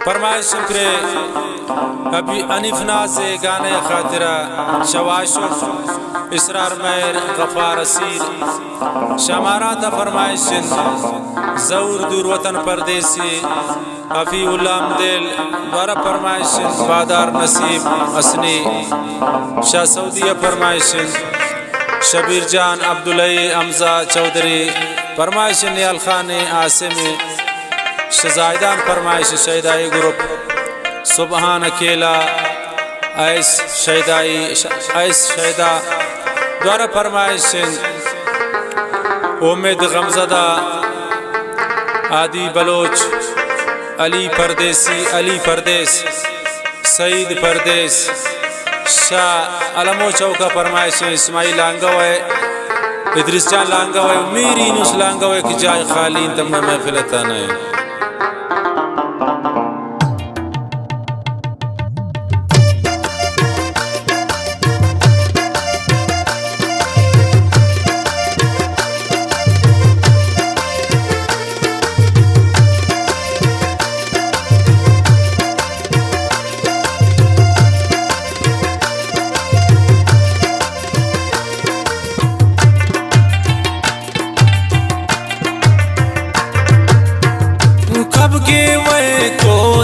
फरमाइश शुक्रे अभी अनिफना से गाने खातिरा शवाशुफ इसरार मैर गफार असीर शमारा था फरमाइश जऊर दूर वतन परदेसी अफी उल्लाम दिल द्वारा फरमाइश बादार नसीब असनी शाह सऊदिया फरमाइश शबीर जान अब्दुल्लाई अमजा चौधरी फरमाइश नियाल खान आसिमी शजायदान फरमाइश शहीदाई ग्रुप सुबहान अकेला ऐस शहीदा द्वारा फरमाइश उम्मीद गमजदा आदि बलोच अली परदेस सईद परदेस शाह अलमो चौका फरमाइश इस्माइल लांगवे इद्रिस जान लांगवे मीरी नुस लांगवे की जाय खाली तम महफिलता नहीं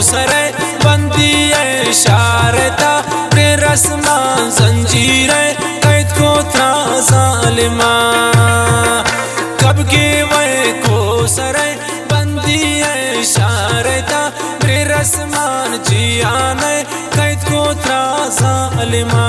सरे बंदी शारदा रस्मा जंजीर कैद को था जालिमा कब के वह को सरे बंदी शारदा रस्मान जियान कैद को था जालिमा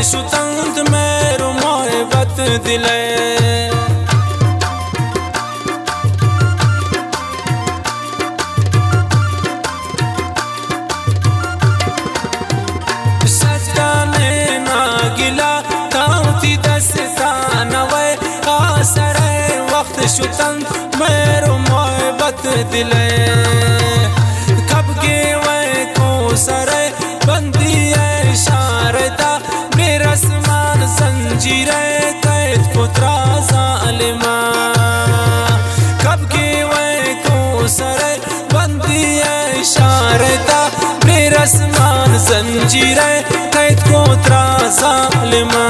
शुतंत मेरो मोहब्बत दिले सजाने ना गिला ताऊती दस्तान वे आसरे वक्त शुतंत मेरो मोहब्बत दिले कब के वे को सरे बंदी शारदा रस्मान जंजीर कैद को जालिमा कब के वह को सरे बंदी शारदा रस्मान जंजीर कैद को जालिमा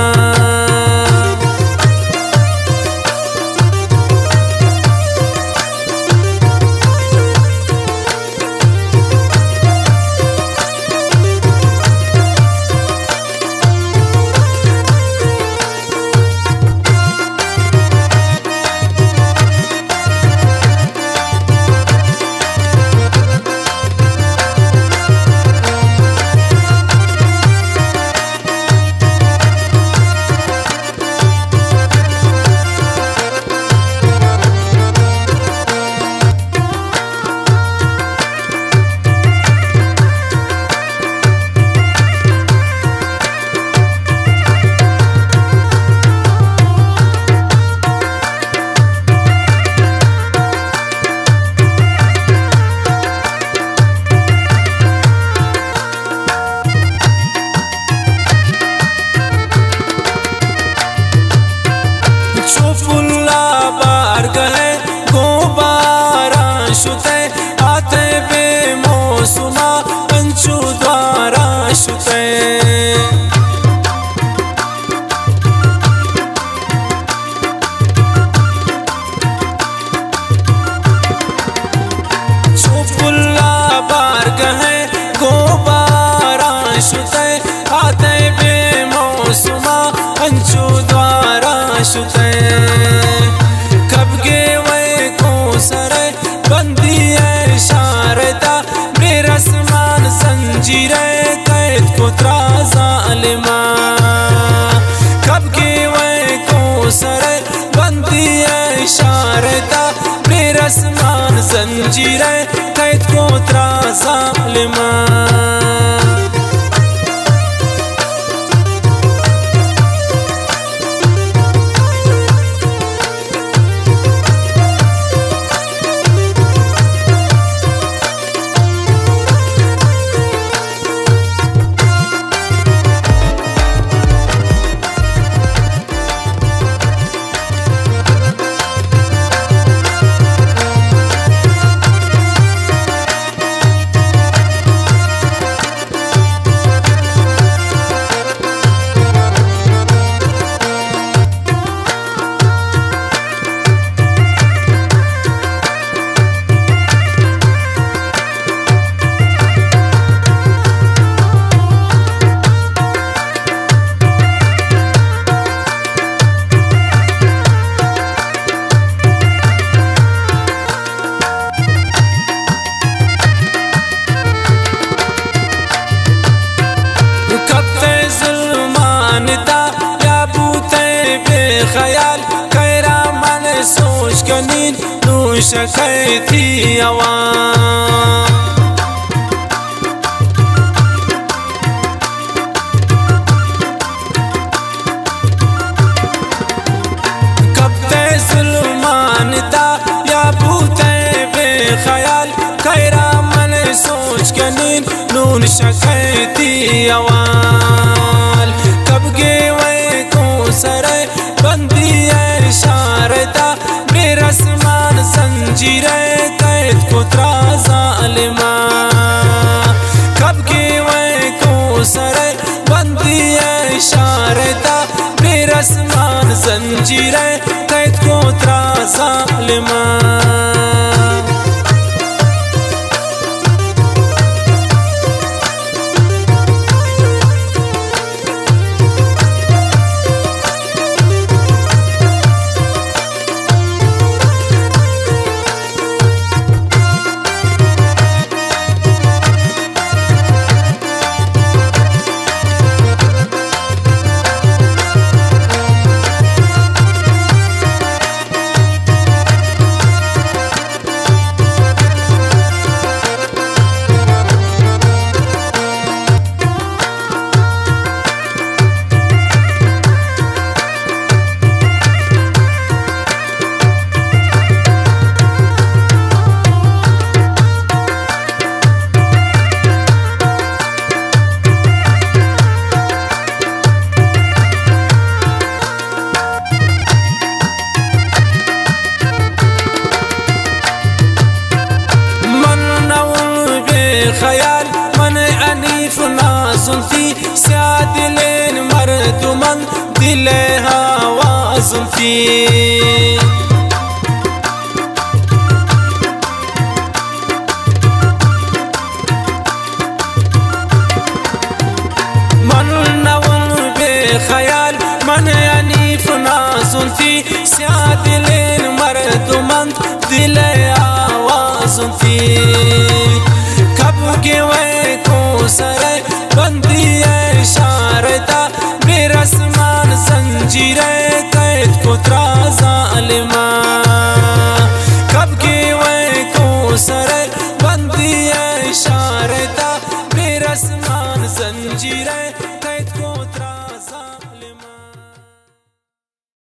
موسما انچو دوارا شتے कब गे वै को सरे बंदी है शारदा बेरसमान संजीरे कैद को त्राजा अलमा कब गे वै को सरे बंदी है शारदा बेरसमान संजीरे कैद को त्राजा अलमा ख्याल कैरा मन सोच कनीन नूश थी आवाम कब ते जुल्मानता या बूते बेख्याल कैरा मन सोच कनीन नूश थी आवाम कब गे वै को सरे बंदी है शारदा बेरसमान संजीरे कैद को त्राजा अलमा कब गे वै को सरे बंदी है शारदा बेरसमान संजीरे कैद को त्राजा अलमा ख्याल मन अनीफ नाजुल्फी स्यादिलेन मर्दुमन दिल हवा जुल्फी मन नवल बेख्याल मन अनीफ नाजुल्फी स्यादिलेन